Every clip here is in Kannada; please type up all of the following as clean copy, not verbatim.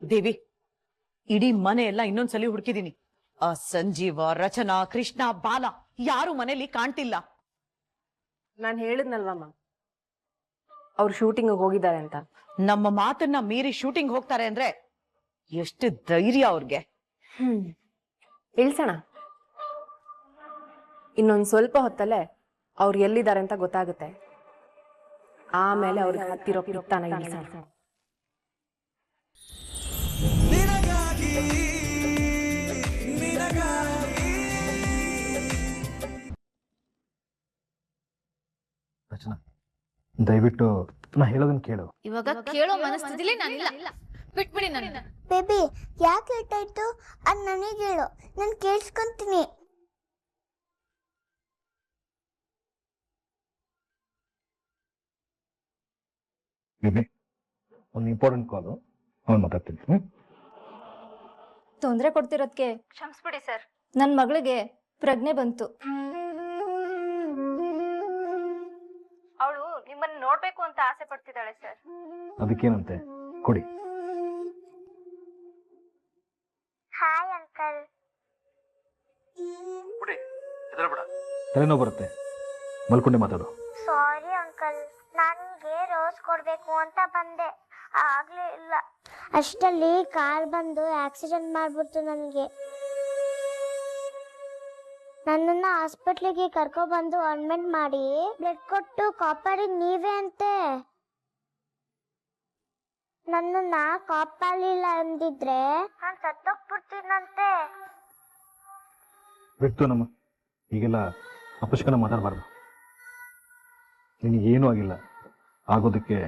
ದೇವಿ, ಇಡೀ ಮನೆ ಎಲ್ಲ ಇನ್ನೊಂದ್ಸಲಿ ಹುಡುಕಿದೀನಿ. ಆ ಸಂಜೀವ, ರಚನಾ, ಕೃಷ್ಣ, ಬಾಲ ಯಾರು ಮನೇಲಿ ಕಾಣ್ತಿಲ್ಲ. ನಾನು ಹೇಳಿದ್ನಲ್ವಮ್ಮ, ಅವ್ರು ಶೂಟಿಂಗ್ ಹೋಗಿದ್ದಾರೆ ಅಂತ. ನಮ್ಮ ಮಾತನ್ನ ಮೀರಿ ಶೂಟಿಂಗ್ ಹೋಗ್ತಾರೆ ಅಂದ್ರೆ ಎಷ್ಟು ಧೈರ್ಯ ಅವ್ರಿಗೆ. ಇಳ್ಸೋಣ, ಇನ್ನೊಂದ್ ಸ್ವಲ್ಪ ಹೊತ್ತಲ್ಲೇ ಅವ್ರು ಎಲ್ಲಿದ್ದಾರೆ ಅಂತ ಗೊತ್ತಾಗುತ್ತೆ. ಆಮೇಲೆ ಅವ್ರಿಗೆ ಹತ್ತಿರೋ ಪಿತ್ತನ ಇಳಿಸೋಣ. ರಚನಾ, ದಯವಿಟ್ಟು ನಾ ಹೇಳೋದನ್ನ ಕೇಳು. ಇವಾಗ ಕೇಳೋ ಮನಸ್ಥಿತಿಲಿ ನಾನಿಲ್ಲ, ಬಿಟ್ಬಿಡಿ ನನ್ನ. ಬೇಬಿ, ಯಾಕೆ ಲೇಟ್ ಆಯ್ತು ಅದು ನನಗೆ ಹೇಳು, ನಾನು ಕೇಳಿಸ್ಕೊಂತೀನಿ. ಬೇಬಿ, ಒಂದು ಇಂಪಾರ್ಟೆಂಟ್ ಕಾಲು, ಅವ್ನು ಮಾತಾಡ್ತೀನಿ. ತೊಂದರೆ ಕೊಡ್ತಿರೋದಕ್ಕೆ ಕ್ಷಮಿಸ್ಬಿಡಿ ಸರ್. ನನ್ನ ಮಗಳಿಗೆ ಪ್ರಜ್ಞೆ ಬಂತು. ಅವಳು ನಿಮ್ಮನ್ನ ನೋಡ್ಬೇಕು ಅಂತ ಆಸೆ ಪಡ್ತಿದ್ದಾಳೆ ಸರ್. ಅದಕ್ಕೇನಂತೆ, ಕೊಡಿ. Hi uncle. ತಲೆನೋವು ಬರುತ್ತೆ, ಮಲ್ಕೊಂಡೆ ಮಾತಾಡು. ಸಾರಿ ಅಂಕಲ್, ನನಗೆ ರೋಸ್ ಕೊಡ್ಬೇಕು ಅಂತ ಬಂದೆ, ಆಗ್ಲೇ ಇಲ್ಲ. ಅಷ್ಟರಲ್ಲಿ ಕಾರ್ ಬಂದು ಆಕ್ಸಿಡೆಂಟ್ ಮಾಡ್ಬಿಡ್ತು ನನಗೆ. ನನ್ನನ್ನು ಹಾಸ್ಪಿಟ್ಲಿಗೆ ಕರ್ಕೊಬಂದು ಅಡ್ಮಿಟ್ ಮಾಡಿ ಬ್ಲಡ್ ಕೊಟ್ಟು ಕಾಪಾಡಿ ನೀವೇ ಅಂತೆ. ನನ್ನನ್ನ ಕಾಪಾಡಲಿಲ್ಲ ಅಂದಿದ್ರೆ ನಾನು ಸತ್ತೋಗ್ಬಿಡ್ತೀನಂತೆ. ಬಿಟ್ಟು ನಮ್ಮ ಈಗೆಲ್ಲ ಅಪಶಕನ ಮಾತಾಡಬಾರ್ದು. ನಿನಗೇನೂ ಆಗಿಲ್ಲ, ಆಗೋದಕ್ಕೆ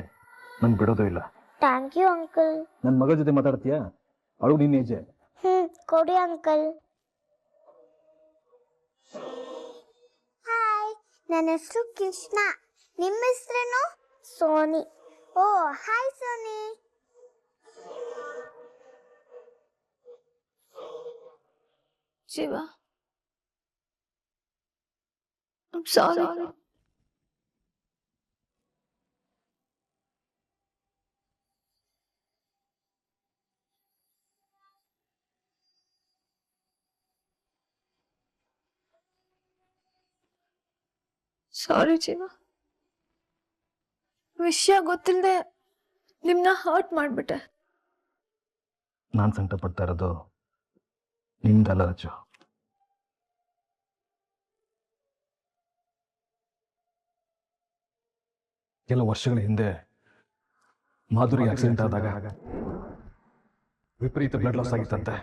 ನನ್ ಬಿಡೋದು ಇಲ್ಲ. Thank you uncle. ನನ್ನ ಮಗಳ ಜೊತೆ ಮಾತಾಡ್ತೀಯಾ? ಅವಳು ನಿನ್ನ ಏಜೆ. ಕೊಡಿ ಅಂಕಲ್. ಹಾಯ್, ನನ್ನ ಹೆಸರು ಕೃಷ್ಣ, ನಿಮ್ಮ ಹೆಸರೇನು? ಸೋನಿ. ಓ ಹಾಯ್ ಸೋನಿ. ಶಿವ, ಸಾರಿ. ಸಾರಿ ಜೀವ, ವಿಷಯ ಗೊತ್ತಿಲ್ಲದೆ ನಿಮ್ನ ಹರ್ಟ್ ಮಾಡ್ಬಿಟ್ಟೆ. ನಾನು ಸಂಕಟ ಪಡ್ತಾ ಇರೋದು ನಿಮ್ದಲ್ಲ ರಚು. ಕೆಲ ವರ್ಷಗಳ ಹಿಂದೆ ಮಾಧುರಿಗೆ ಆಕ್ಸಿಡೆಂಟ್ ಆದಾಗ ವಿಪರೀತ ಬ್ಲಡ್ ಲಾಸ್ ಆಗಿತ್ತಂತೆ.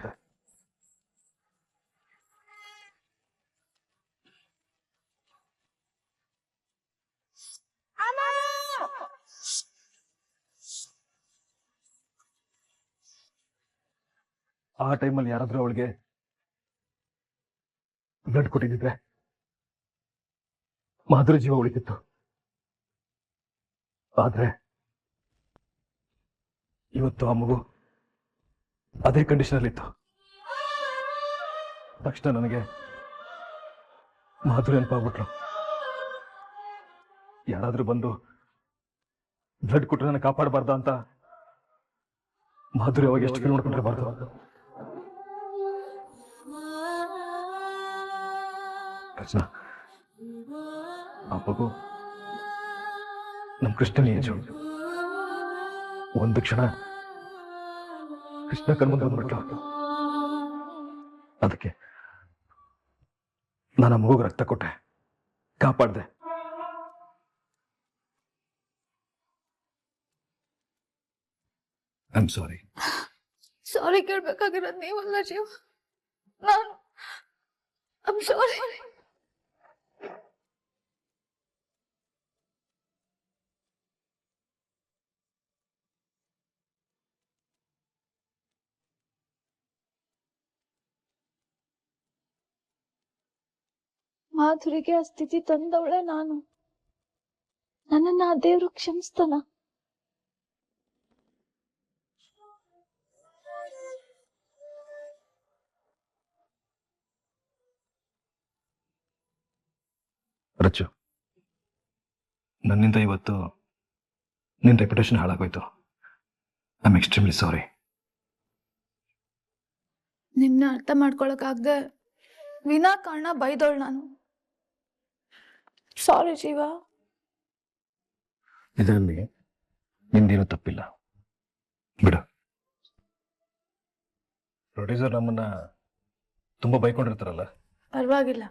ಆ ಟೈಮಲ್ಲಿ ಯಾರಾದ್ರೂ ಅವಳಿಗೆ ಬ್ಲಡ್ ಕೊಟ್ಟಿದ್ರೆ ಮಾಧುರಿ ಜೀವ ಉಳಿತಿತ್ತು. ಆದ್ರೆ ಇವತ್ತು ಆ ಮಗು ಅದೇ ಕಂಡೀಷನ್ ಅಲ್ಲಿ ಇತ್ತು. ತಕ್ಷಣ ನನಗೆ ಮಾಧುರಿ ನೆನಪಾಗ್ಬಿಟ್ರು. ಯಾರಾದ್ರೂ ಬಂದು ಬ್ಲಡ್ ಕೊಟ್ಟು ನನ್ನ ಕಾಪಾಡಬಾರ್ದ ಅಂತ ಮಾಧುರಿ ಅವಾಗ ಎಷ್ಟು ನೋಡ್ಕೊಂಡಿರಬಾರ್ದು. ರಚನಾ, ಆ ಮಗು ನಮ್ ಕೃಷ್ಣನ ಏಜು. ಒಂದು ಕ್ಷಣ ಕೃಷ್ಣ ಕಣ್ಮುಂದೆ ಬಂದ್ಬಿಟ್ಲು. ಅದಕ್ಕೆ ನಾನು ಆ ಮಗುಗೆ ರಕ್ತ ಕೊಟ್ಟೆ, ಕಾಪಾಡ್ದೆ. I am sorry. ಸಾರಿ ಕೇಳ್ಬೇಕಾಗಿರೋದು ನೀವಲ್ಲ ಜೀವ, ನಾನು. I am sorry. ಮಾಧುರಿಗೆ ಆ ಸ್ಥಿತಿ ತಂದವಳೆ ನಾನು. ನನ್ನನ್ನ ಆ ದೇವ್ರು ಕ್ಷಮಿಸ್ತಾನ? ರಚ್ಚು, ನನ್ನಿಂದ ಇವತ್ತು ನಿನ್ನ ರೆಪ್ಯುಟೇಷನ್ ಹಾಳಾಗೋಯ್ತು. I am extremely sorry. ನಿನ್ನ ಅರ್ಥ ಮಾಡ್ಕೊಳಕ್ಕಾಗ್ದೆ ವಿನಾಕಾರಣ ಬೈದೋಳು ನಾನು. ಸಾರಿ ಜೀವ. ಇದರಲ್ಲಿ ನಿಂದೇನೂ ತಪ್ಪಿಲ್ಲ, ಬಿಡು. ಪ್ರೊಡ್ಯೂಸರ್ ನಮ್ಮನ್ನ ತುಂಬಾ ಬೈಕೊಂಡಿರ್ತಾರಲ್ಲ. ಪರವಾಗಿಲ್ಲ,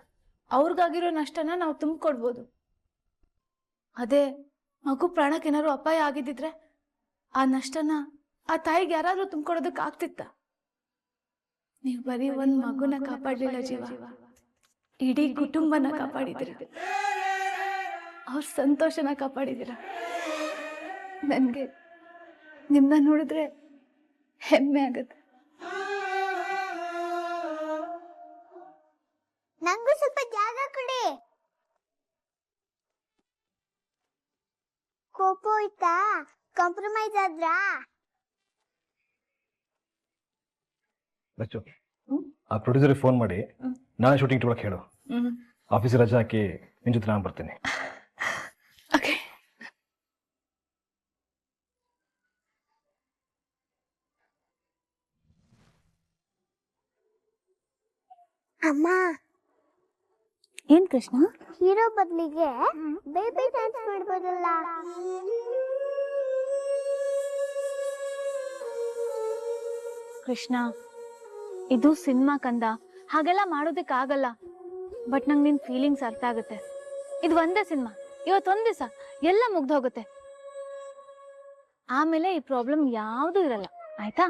ಅವ್ರಿಗಾಗಿರೋ ನಷ್ಟನ ನಾವು ತುಂಬಿಕೊಡ್ಬೋದು. ಅದೇ ಮಗು ಪ್ರಾಣಕ್ಕೆ ಏನಾದ್ರು ಅಪಾಯ ಆಗಿದ್ದಿದ್ರೆ ಆ ನಷ್ಟನ ಆ ತಾಯಿಗೆ ಯಾರಾದ್ರೂ ತುಂಬಿಕೊಡೋದಕ್ಕೆ ಆಗ್ತಿತ್ತ? ನೀವು ಬರೀ ಒಂದ್ ಮಗುನ ಕಾಪಾಡ್ಲಿಲ್ಲ ಜೀವ, ಇಡೀ ಕುಟುಂಬನ ಕಾಪಾಡಿದಿರ, ಅವ್ರ ಸಂತೋಷನ ಕಾಪಾಡಿದಿರ. ನನ್ಗೆ ನಿಮ್ನ ನೋಡಿದ್ರೆ ಹೆಮ್ಮೆ ಆಗತ್ತೆ. ನಂಗೂ ಸ್ವಲ್ಪ ಜಾಗ ಕೊಡಿ. ಕೋಪ ಹೋಯ್ತಾ? ಕಾಂಪ್ರಮೈಸ್ ಆದ್ರಾ? ಬಚ್ಚು, ಆ ಪ್ರೊಡ್ಯೂಸರ್ಗೆ ಫೋನ್ ಮಾಡಿ ನಾಳೆ ಶೂಟಿಂಗ್ ಇಟ್ಕೊಳಕ್ ಹೇಳು. ಆಫೀಸ್ ರಜೆ ಹಾಕಿ ನಿನ್ ಜೊತೆ ನಾನು ಬರ್ತೀನಿ. ಓಕೆ. ಅಮ್ಮ, ಏನ್ ಕೃಷ್ಣ? ಹೀರೋ ಬದಲಿಗೆ ಬೇಬಿ ಡ್ಯಾನ್ಸ್ ಮಾಡ್ಬೋದಲ್ಲ? ಕೃಷ್ಣ, ಇದು ಸಿನಿಮಾ ಕಂದ, ಹಾಗೆಲ್ಲ ಮಾಡೋದಕ್ಕಾಗಲ್ಲ. ಬಟ್ ನಂಗೆ ನಿನ್ ಫೀಲಿಂಗ್ಸ್ ಅರ್ಥ ಆಗುತ್ತೆ. ಇದು ಒಂದೇ ಸಿನಿಮಾ, ಇವತ್ತೊಂದ್ ದಿವಸ ಎಲ್ಲ ಮುಗ್ದೋಗುತ್ತೆ. ಆಮೇಲೆ ಈ ಪ್ರಾಬ್ಲಮ್ ಯಾವ್ದು ಇರಲ್ಲ, ಆಯ್ತಾ?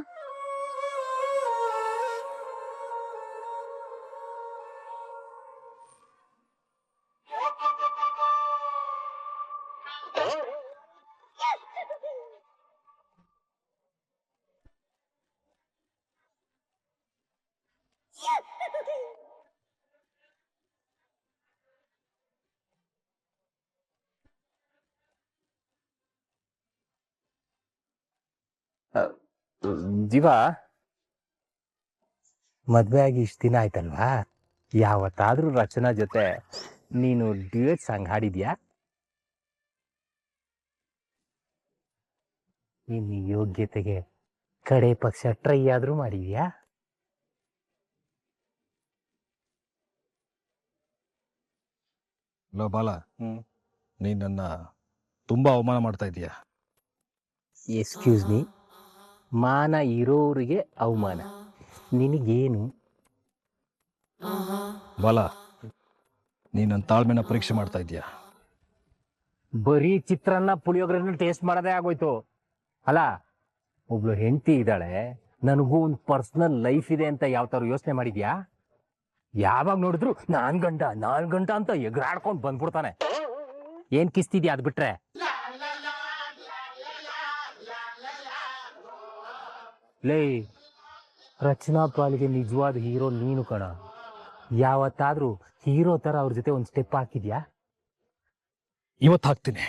ಜೀವ, ಮದ್ವೆ ಆಗಿ ಇಷ್ಟ ದಿನ ಆಯ್ತಲ್ವಾ? ಯಾವತ್ತಾದ್ರೂ ರಚನಾ ಜೊತೆ ನೀನು ಡ್ಯೂಯೆಟ್ ಸಾಂಗ್ ಹಾಡಿದ್ಯಾ? ನಿನ್ನ ಯೋಗ್ಯತೆಗೆ ಕಡೆ ಪಕ್ಷ ಟ್ರೈ ಆದ್ರೂ ಮಾಡಿದ್ಯಾ? ಲೋ ಬಾಲ, ನೀನ್ ನನ್ನ ತುಂಬಾ ಅವಮಾನ ಮಾಡ್ತಾ ಇದೀಯ. ಎಕ್ಸ್ಕ್ಯೂಸ್ ಮೀ, ಮಾನ ಇರೋರಿಗೆ ಅವಮಾನ, ನಿನಗೇನು? ಬಾಲ, ನೀನ್ ನನ್ನ ತಾಳ್ಮೆನ ಪರೀಕ್ಷೆ ಮಾಡ್ತಾ ಇದೀಯ. ಬರೀ ಚಿತ್ರಾನ್ನ ಪುಳಿಯೋಗರೆನ ಟೇಸ್ಟ್ ಮಾಡೋದೇ ಆಗೋಯ್ತು ಅಲ್ಲ. ಒಬ್ಳು ಹೆಂಡತಿ ಇದ್ದಾಳೆ, ನನಗೂ ಒಂದು ಪರ್ಸನಲ್ ಲೈಫ್ ಇದೆ ಅಂತ ಯಾವತ್ತಾರು ಯೋಚನೆ ಮಾಡಿದ್ಯಾ? ಯಾವಾಗ ನೋಡಿದ್ರು ನಾನ್ ಗಂಟ ಅಂತ ಎಗರಾಡ್ಕೊಂಡು ಬಂದ್ಬಿಡ್ತಾನೆ. ಏನ್ ಕಿಸ್ತಿದ್ಯಾ ಅದ್ ಬಿಟ್ರೆ? ಲೇ, ರಚನಾ ಪಾಲಿಗೆ ನಿಜವಾದ ಹೀರೋ ನೀನು ಕಣ. ಯಾವತ್ತಾದ್ರೂ ಹೀರೋ ತರ ಅವ್ರ ಜೊತೆ ಒಂದ್ ಸ್ಟೆಪ್ ಹಾಕಿದ್ಯಾ? ಇವತ್ತು ಹಾಕ್ತೀನಿ.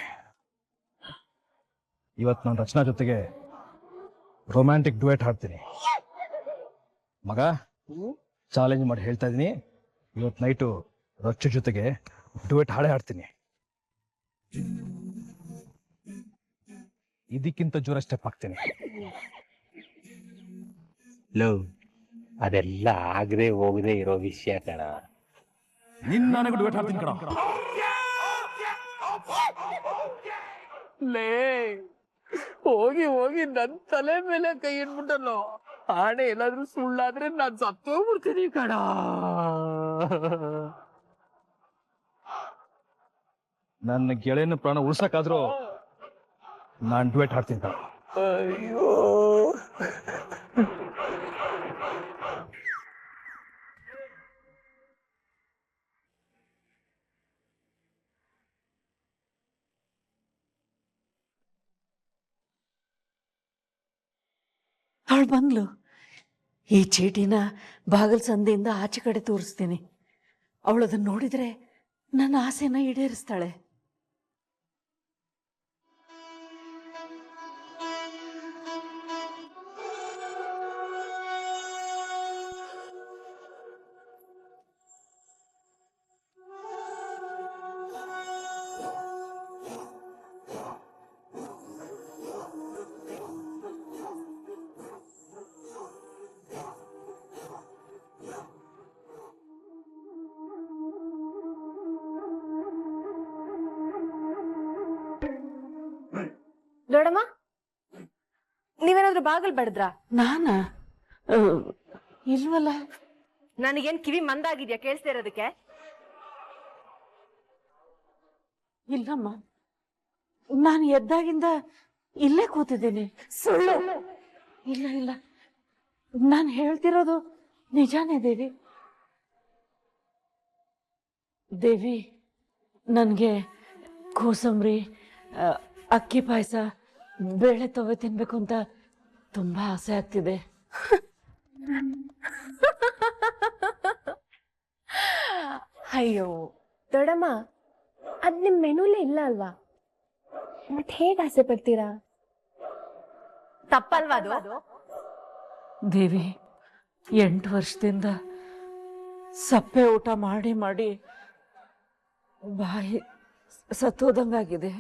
ಇವತ್ತು ನಾನು ರಚನಾ ಜೊತೆಗೆ ರೊಮ್ಯಾಂಟಿಕ್ ಡುಯೆಟ್ ಹಾಡ್ತೀನಿ. ಮಗ, ಚಾಲೆಂಜ್ ಮಾಡಿ ಹೇಳ್ತಾ ಇದೀನಿ, ಇವತ್ತು ನೈಟು ರಚ್ಚು ಜೊತೆಗೆ ಡುಯೆಟ್ ಹಾಡೇ ಹಾಡ್ತೀನಿ. ಇದಕ್ಕಿಂತ ಜೋರ ಸ್ಟೆಪ್ ಹಾಕ್ತೀನಿ. ಲವ್, ಅದೆಲ್ಲ ಆಗದೆ ಹೋಗದೆ ಇರೋ ವಿಷಯ ಕಣ. ನಿನ್ನ ನನಗೂ ಡುಯೆಟ್ ಹಾಡ್ತೀನಿ ಕಣ. ಲೇ, ಹೋಗಿ ಹೋಗಿ ನನ್ ತಲೆ ಮೇಲೆ ಕೈ ಇಟ್ಬಿಟ್ಟಲ್ಲೋ. ಆಣೆ ಏನಾದ್ರೂ ಸುಳ್ಳಾದ್ರೆ ನಾನ್ ಸತ್ತೋಗ್ಬಿಡ್ತೀನಿ ಕಣ. ನನ್ನ ಗೆಳೆಯನ ಪ್ರಾಣ ಉಳ್ಸಕ್ಕಾದ್ರೂ ನಾನು ಡುಯೆಟ್ ಹಾಡ್ತೀನಿ ಕಣ. ಅಯ್ಯೋ, ಅವಳು ಬಂದ್ಲು. ಈ ಚೀಟಿನ ಬಾಗಲ್ ಸಂದಿಯಿಂದ ಆಚೆ ಕಡೆ ತೋರಿಸ್ತೀನಿ. ಅವಳು ಅದನ್ನ ನೋಡಿದ್ರೆ ನನ್ನ ಆಸೆನ ಈಡೇರಿಸ್ತಾಳೆ. ದೊಡಮ್ಮ, ನೀವೇನಾದ್ರೂ ಬಾಗಲ್ ಬಡದ್ರಾ? ನಾನಾ ಇಲ್ವಲ್ಲ. ನನಗೇನ್ ಕಿವಿ ಮಂದಾಗಿದ್ಯಾ ಕೇಳಿಸ್ತಾ ಇರೋದಕ್ಕೆ? ಇಲ್ಲಮ್ಮ, ನಾನು ಎದ್ದಾಗಿಂದ ಇಲ್ಲೇ ಕೂತಿದ್ದೀನಿ. ಸುಳ್ಳು. ಇಲ್ಲ ಇಲ್ಲ, ನಾನು ಹೇಳ್ತಿರೋದು ನಿಜಾನೇ ದೇವಿ. ದೇವಿ, ನನಗೆ ಕೋಸಂಬರಿ, ಅಕ್ಕಿ ಪಾಯಸ, ಬೇಳೆ ತವೆ ತಿನ್ಬೇಕು ಅಂತ ತುಂಬಾ ಆಸೆ ಆಗ್ತಿದೆ. ಅಯ್ಯೋ ದೊಡಮ್ಮ, ಅದ್ ನಿಮ್ ಮೆನುಲೇ ಇಲ್ಲ ಅಲ್ವಾ? ಮತ್ ಹೇಗ್ ಆಸೆ ಪಡ್ತೀರಾ? ತಪ್ಪಲ್ವಾ ಅದು? ದೇವಿ, 8 ವರ್ಷದಿಂದ ಸಪ್ಪೆ ಊಟ ಮಾಡಿ ಮಾಡಿ ಬಾಯಿ ಸತ್ತೋದಂಗಾಗಿದೆ.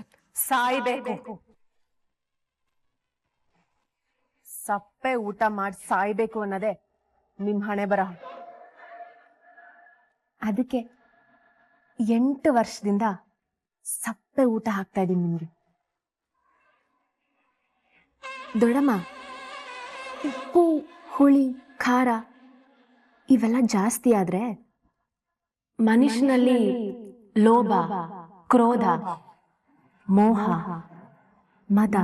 ಸಾಯ್ಬೇಕು. ಸಪ್ಪೆ ಊಟ ಮಾಡಿ ಸಾಯ್ಬೇಕು ಅನ್ನೋದೇ ನಿಮ್ ಹಣೆ ಬರಹ. ಅದಕ್ಕೆ 8 ವರ್ಷದಿಂದ ಸಪ್ಪೆ ಊಟ ಹಾಕ್ತಾ ಇದೀನಿ ನಿಮ್ಗೆ. ದೊಡಮ್ಮ, ಉಪ್ಪು, ಹುಳಿ, ಖಾರ ಇವೆಲ್ಲ ಜಾಸ್ತಿ ಆದ್ರೆ ಮನುಷ್ಯನಲ್ಲಿ ಲೋಭ, ಕ್ರೋಧ, ಮೋಹ, ಮದ,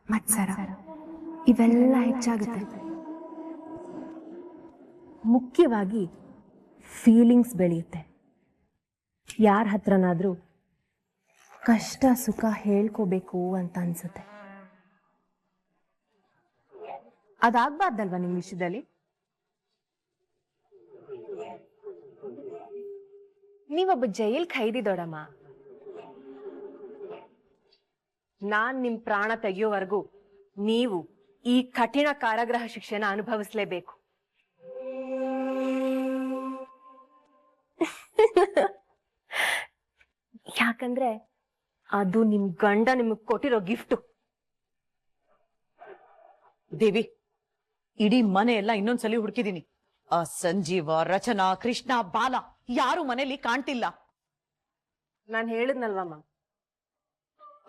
ಮತ್ಸರ ಇವೆಲ್ಲ ಹೆಚ್ಚಾಗುತ್ತೆ. ಮುಖ್ಯವಾಗಿ ಫೀಲಿಂಗ್ಸ್ ಬೆಳೆಯುತ್ತೆ. ಯಾರ ಹತ್ರನಾದ್ರೂ ಕಷ್ಟ ಸುಖ ಹೇಳ್ಕೋಬೇಕು ಅಂತ ಅನ್ಸುತ್ತೆ. ಅದಾಗ್ಬಾರ್ದಲ್ವಾ ನಿಮ್ ವಿಷಯದಲ್ಲಿ? ನೀವೊಬ್ಬ ಜೈಲ್ ಖೈದಿ ದೊಡಮ್ಮ. ನಾನ್ ನಿಮ್ ಪ್ರಾಣ ತೆಗೆಯೋವರೆಗೂ ನೀವು ಈ ಕಠಿಣ ಕಾರಾಗೃಹ ಶಿಕ್ಷೆನ ಅನುಭವಿಸ್ಲೇಬೇಕು. ಯಾಕಂದ್ರೆ ಅದು ನಿಮ್ ಗಂಡ ನಿಮಗ್ ಕೊಟ್ಟಿರೋ ಗಿಫ್ಟ್. ದೇವಿ, ಇಡೀ ಮನೆ ಎಲ್ಲ ಇನ್ನೊಂದ್ಸಲಿ ಹುಡುಕಿದೀನಿ. ಆ ಸಂಜೀವ, ರಚನಾ, ಕೃಷ್ಣ, ಬಾಲ ಯಾರು ಮನೇಲಿ ಕಾಣ್ತಿಲ್ಲ. ನಾನ್ ಹೇಳಿದ್ನಲ್ವಮ್ಮ,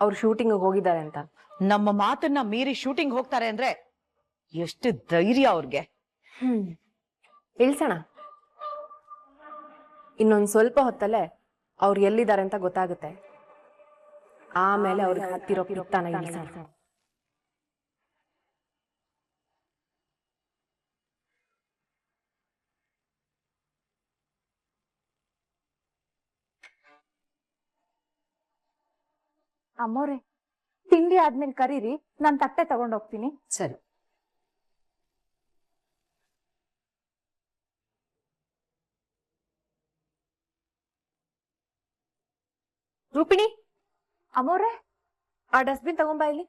ಅವ್ರು ಶೂಟಿಂಗ್ ಹೋಗಿದ್ದಾರೆ ಅಂತ. ನಮ್ಮ ಮಾತನ್ನ ಮೀರಿ ಶೂಟಿಂಗ್ ಹೋಗ್ತಾರೆ ಅಂದ್ರೆ ಎಷ್ಟು ಧೈರ್ಯ ಅವ್ರಿಗೆ. ಇಳ್ಸೋಣ. ಇನ್ನೊಂದ್ ಸ್ವಲ್ಪ ಹೊತ್ತಲ್ಲೇ ಅವ್ರು ಎಲ್ಲಿದ್ದಾರೆ ಅಂತ ಗೊತ್ತಾಗುತ್ತೆ. ಆಮೇಲೆ ಅವ್ರಿಗೆ ಹತ್ತಿರೋ ಪಿತ್ತನ ಇಳಿಸೋಣ. ಅಮ್ಮೋರೆ, ತಿಂಡಿ ಆದ್ಮೇಲೆ ಕರೀರಿ, ನಾನ್ ತಟ್ಟೆ ತಗೊಂಡೋಗ್ತೀನಿ. ಸರಿ. ರೂಪಿಣಿ, ಅಮ್ಮೋರೆ, ಆ ಡಸ್ಟ್ಬಿನ್ ತಗೊಂಬಾ ಇಲ್ಲಿ.